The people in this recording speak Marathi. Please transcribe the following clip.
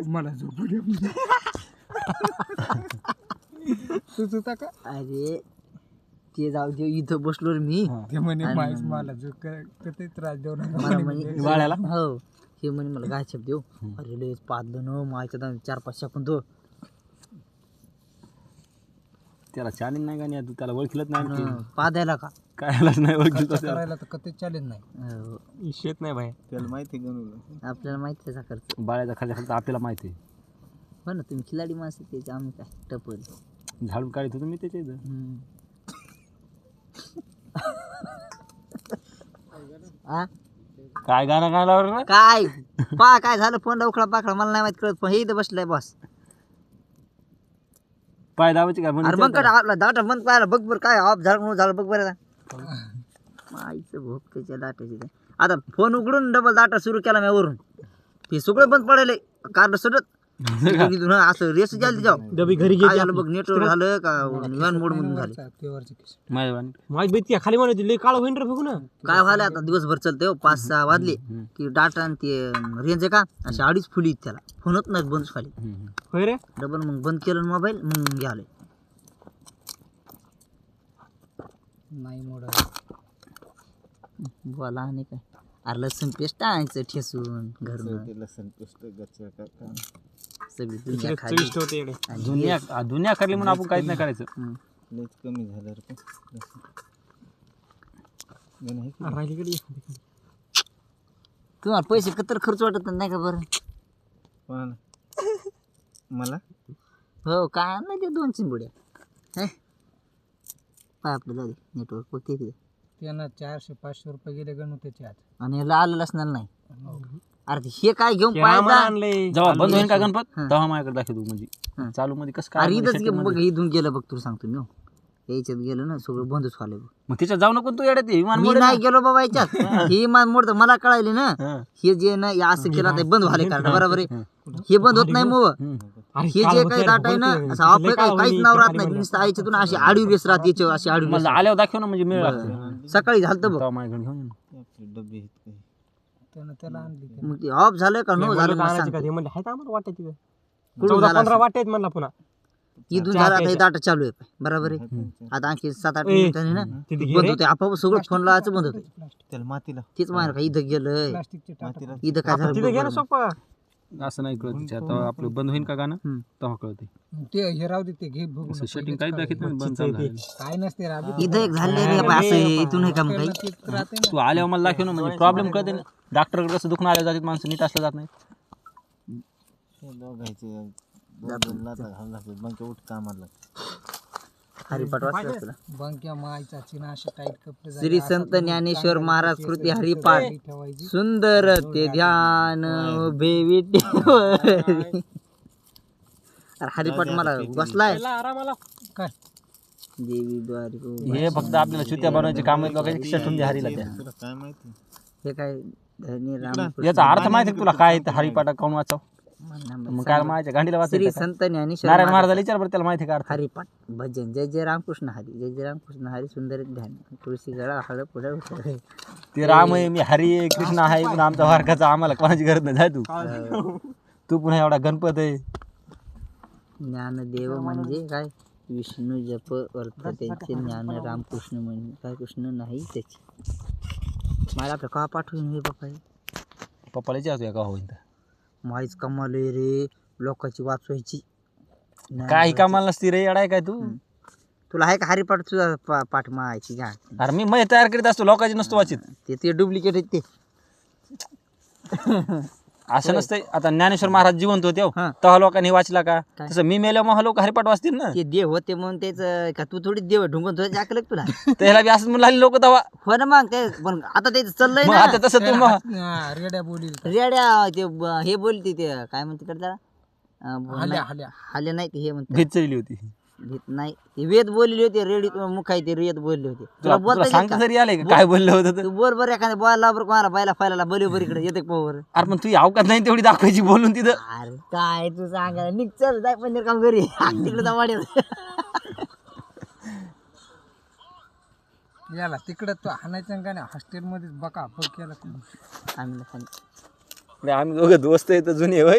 मला झोपू दे तूच होता का? अरे ते जाऊ दे इथं बसलो रे मी ते म्हणे मला जो कधी त्रास देऊ मला नका म्हणे बाळाला हो हे म्हणे मला गायछाप देऊ अरे लय पाहत न मायच्या 4-5 सेकंद तो त्याला चालेल नाही गाणी तू त्याला ओळखलत नाही पादायला का कायलाच नाही ओळखलं करायला तर कधी चालेल नाही शेत नाही भाई त्याला माहिती गणूला आपल्याला माहिती आहे खर्च बाळाचा खाली फक्त आपल्याला माहिती आहे हो ना तुम्ही खिलाडी माणसं त्याचे आम्ही काय टपल झाडून काढत होतो मी त्याच्या इथं काय गाणं गाणं काय पा काय झालं फोन उखळा पाखळा मला नाही माहित कळत पण हे इथं बसलाय बस पाय दाबायचे काय अरे मग काय आपला डाटा बंद पाहिला बघ बरं काय ऑफ झालं बघ बरं माईचं भोग त्याच्या डाटाची आता फोन उघडून डबल डाटा सुरू केला मी वरून ते सगळं बंद पडेल कार्ड सुटत असं रेस झाली जाऊ डबी घरी काय झालं बघ नेटवर्क झालं का निवान मोड मधून झालं माहिती खाली म्हणत लय काळ होईन रे बघू ना काय व्हायला आता दिवसभर चालते हो 5-6 वाजले की डाटा आणि ते रेंज आहे का अशी अडीच फुली त्याला फोन होत नाही बंद खाली होय रे डबल मग बंद केलं मोबाईल मग घ्याले नाही मोड बोला आणि काय अरे लसूण पेस्ट आणायचं ठेसून घरून लसण पेस्ट गच्चा का सगळी दुनिया खाली दुनिया खाली म्हणून आपण काहीच नाही करायचं लयच कमी झालं रे तुम्हाला पैसे कतर खर्च वाटत नाही का बरं कोणाला मला हो काय नाही ते 2 चिंबुड्या हे पाय आपलं जाऊ दे नेटवर्क होते तिथे त्यांना 400-500 रुपये गेले गणू त्याचे आज आणि याला आलेलं असणार नाही अरे ते हे काय घेऊन पाहिजे जेव्हा बंद होईल का गणपत तेव्हा माझ्याकडे दाखवतो म्हणजे चालू मध्ये कसं काय अरे इथंच बघ इथून गेलं बघ तुला सांगतो मी याच्यात गेलो ना सगळं बंदच व्हायला मग तिच्यात जाऊ नको तू येड्यात विमान मी नाही गेलो बाबा याच्यात हे विमान मोडतं मला कळायले ना हे जे ना असं केलं ते बंद व्हायला कारण बरोबर आहे हे बंद होत नाही मग हे जे काही डाटा आहे ना असं आपलं काहीच नाव राहत नाही नुसतं आईच्यातून अशी आडवी बेस राहते याच्यावर अशी आडवी मला आल्यावर दाखव ना म्हणजे मिळ लागते सकाळी झालं बघ माझ्याकडे घेऊन डबे आहेत काही त्यानं त्याला आणली मग ते ऑफ झालं का नो झालं मला सांग. कुठून झालं असं? वाटत म्हणला पुन्हा इथून झालं आता हे डाटा चालू आहे बरोबर आहे आता आणखी 7-8 मिनिटांनी ना बंद होते आपोआप सगळं फोन लावायचं बंद होते त्याला मातीला तेच माहिती का इथं गेलंय प्लास्टिकचे टाका इथं काय झालं असं नाही कळत आता आपलं बंद होईल का गाणं तेव्हा कळते ते हे राहू दे ते घे बघू नको. सेटिंग काहीच दाखवत नाही बंद चालू झालं. काय नसते राहू इथं एक झाले रे बाबा, असं आहे, इथून आहे का मग काही ते राहते ना तू आल्यावर मला दाखव ना म्हणजे प्रॉब्लेम कळते ना डॉक्टरकडे कसं दुखणं आल्या जातात माणसं नीट असलं जात नाही दोघायचे दोन लाथा घालून लागतात मग उठ कामाला हरिपाठ वाचलं तुला बंक्या मायचा चिना असे टाईट कपडे झाले, श्री असं संत ते ज्ञानेश्वर कांदा महाराज केस कृती केस हरिपाठ ठेवायची. सुंदर ते ध्यान उभे विटेवरी. अरे हरिपाठ मला बसलाय काय देवी द्वारी हे फक्त आपल्याला चुत्या बनवायचे काम आहेत लोकांची खिशात ठेवून द्या हरीला त्या तुला काय माहिती हे काय धनी राम याचा अर्थ माहिती आहे तुला काय आहे ते हरिपाठ कोण वाचाव मग काय माहिती गांडीला श्री वाचायचं संत ज्ञानेश्वर नारायण महाराज महाराजाला विचार बरं त्याला माहिती आहे का अर्थ हरिपाठ भजन जय जय रामकृष्ण हरी जय जय रामकृष्ण हरी सुंदर ध्यान तुळशी गळा हळ पुढे उतरे. ते राम आहे मी हरी आहे कृष्ण आहे पण आमचा वारकाचा आम्हाला कोणाची गरज नाही जाय तू पुन्हा एवढा गणपत आहे ज्ञानदेव म्हणजे काय विष्णू जप अर्थ त्यांचे ज्ञान रामकृष्ण म्हणजे काय कृष्ण नाही त्याचे मला आपलं का पाठवून हे बापा पप्पाला विचारतो का होईन माहीच कमाले रे लोकांची वाचवायची काही कामाला नसती रे अडाय काय तू तुला आहे का हरिपाठ तुझा पाठ मायची घ्या अरे मी मै तयार करीत असतो लोकांची नसतो वाचित ते डुप्लिकेट आहेत ते असं नसतंय आता ज्ञानेश्वर महाराज जिवंत होते हो. हा. तेव्हा लोकांनी वाचला का तसं मी मेल्या मग लोक हरिपाठ वाचतील ना ते देव होते म्हणून त्याच का तू थोडी देव ढुंकून तुझ्या जाकलं तुला त्याला बी असं म्हणलं लोक तेव्हा हो ना मग ते पण आता ते चाललंय मग ना आता तसं तू मग हा, रेड्या बोलील रेड्या ते हे बोलते ते काय म्हणते कडे त्याला हल्या हल्या हाले नाही ते हे म्हणते भीत चढली होती भीत नाही ते वेद बोलले होते रेडी मुख आहे ते वेद बोलले होते तुला तुला बोलता येईल सांगता का? तरी आलंय का काय बोललं होतं तर? तू बोल बरं एखाद्या बोलायला बरं कोणाला बायला फायला बोलू बरं इकडे येते पोवर अरे पण तू अवकात नाही तेवढी दाखवायची बोलून तिथं अरे काय तू सांगा निघ चल जाय पंधर काम घरी तिकडे जा वाड्यात याला तिकडं तो हाणायचं का नाही हॉस्टेलमध्येच बका बघ केला आम्ही आम्ही दोघं दोस्त आहे तर जुने होय